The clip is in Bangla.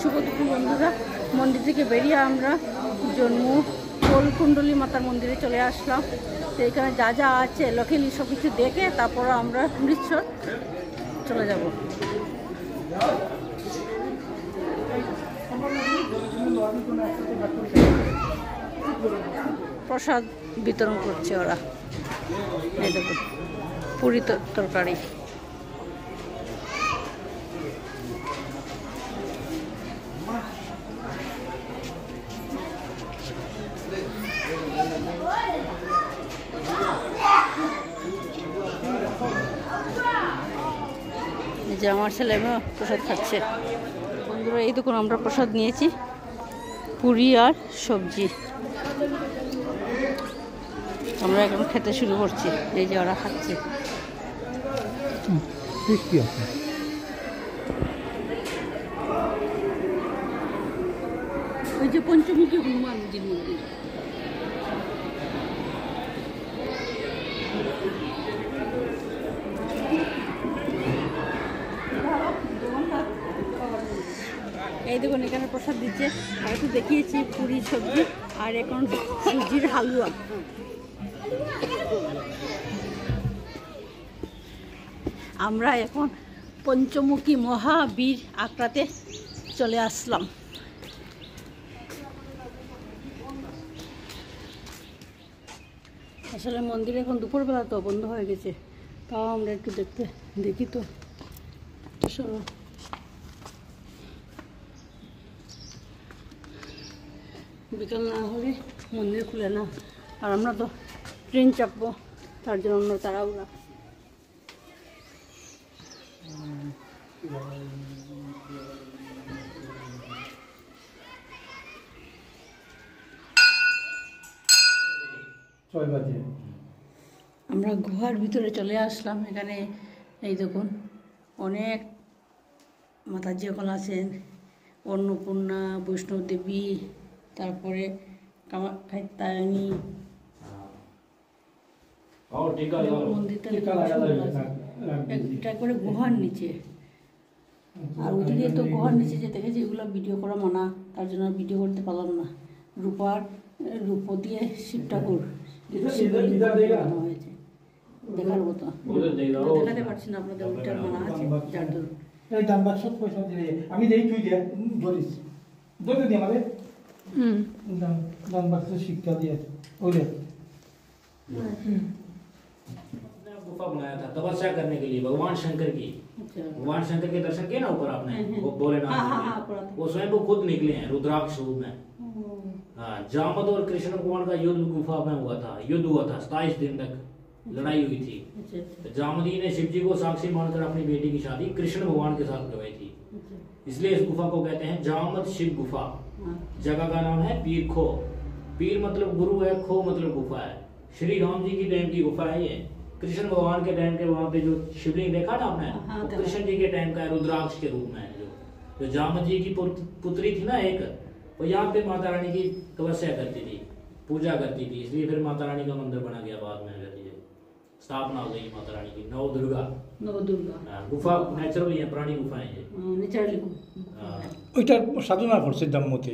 শুভ দুপুর বন্ধুরা। মন্দির থেকে বেরিয়ে আমরা জন্মু কোলকুণ্ডলী মাতার মন্দিরে চলে আসলাম। তো এখানে যা যা আছে লোকালি সব কিছু দেখে তারপর আমরা অমৃতসর চলে যাব। প্রসাদ বিতরণ করছে ওরা, এই দেখুন পুরি তরকারি। যে আমার ছেলে মেয়ে প্রসাদ খাচ্ছে। বন্ধুরা এই দেখুন আমরা প্রসাদ নিয়েছি, পুরি আর সবজি। আমরা এখন খেতে শুরু করছি। এই যে ওরা খাচ্ছে। ওই যে পঞ্চমুখী হনুমানজির মন্দির। এই দেখুন এখানে প্রসাদ দিচ্ছে। আর একটু দেখিয়েছি পুরি সবজি আর এখন সুজির হালুয়া। আমরা এখন পঞ্চমুখী মহাবীর আখড়াতে চলে আসলাম। আসলে মন্দির এখন দুপুরবেলা তো বন্ধ হয়ে গেছে, তাও আমরা একটু দেখি তো। বিকাল না হলে মন্দির খুলে না, আর আমরা তো ট্রেন চাপবো, তার জন্য আমরা তাড়াহুড়া। আমরা গুহার ভিতরে চলে আসলাম। এখানে এই দেখুন অনেক মাতাজি সকল আছেন, অন্নপূর্ণা, বৈষ্ণব দেবী, তারপরে কামাখ্যায়নী মন্দিরটা এটা করে গুহার নিচে। আর ওদিকে তো গুহার নিচে যে দেখেছি এগুলো ভিডিও করা মানা, তার জন্য ভিডিও করতে পারলাম না। রূপ দিয়ে শিব ঠাকুর হয়েছে, দেখার মতো দেখাতে পারছি না আপনাদের, ওইটার মানা আছে যার জন্য। আমি দেই তুই দিয়ে বলিস দোতে দিয়ে আমাদের दान बाक्स शिक्षा दिया गुफा बनाया था तपस्या करने के लिए भगवान शंकर की। भगवान शंकर के दर्शन किए ना ऊपर आपने, वो भोलेनाथ वो स्वयं वो खुद निकले हैं रुद्राक्ष रूप में। हाँ, जामद और कृष्ण भगवान का युद्ध गुफा में हुआ था। युद्ध हुआ था 27 दिन तक लड़ाई हुई थी। जामदी ने शिव जी को साक्षी मानकर अपनी बेटी की शादी कृष्ण भगवान के साथ करवाई थी। इसलिए इस गुफा को कहते हैं जामद शिव गुफा। जगह का नाम है पीर खो। पीर मतलब गुरु है, खो मतलब गुफा है। श्री राम जी की टाइम की गुफा है ये। कृष्ण भगवान के टाइम के वहाँ पे जो शिवलिंग देखा ना आपने, कृष्ण जी के टाइम का रुद्राक्ष के रूप में है। जो जामद जी की पुत्री थी ना एक, वो यहाँ पे माता रानी की तपस्या करती थी, पूजा करती थी। इसलिए फिर माता रानी का मंदिर बना गया बाद में, स्थापना हो गई माता रानी की। नव दुर्गा गुफा नेचुरली है, पुरानी गुफाएं हैं नेचुरली। ওইটার সাধনা করছে জম্মুতে।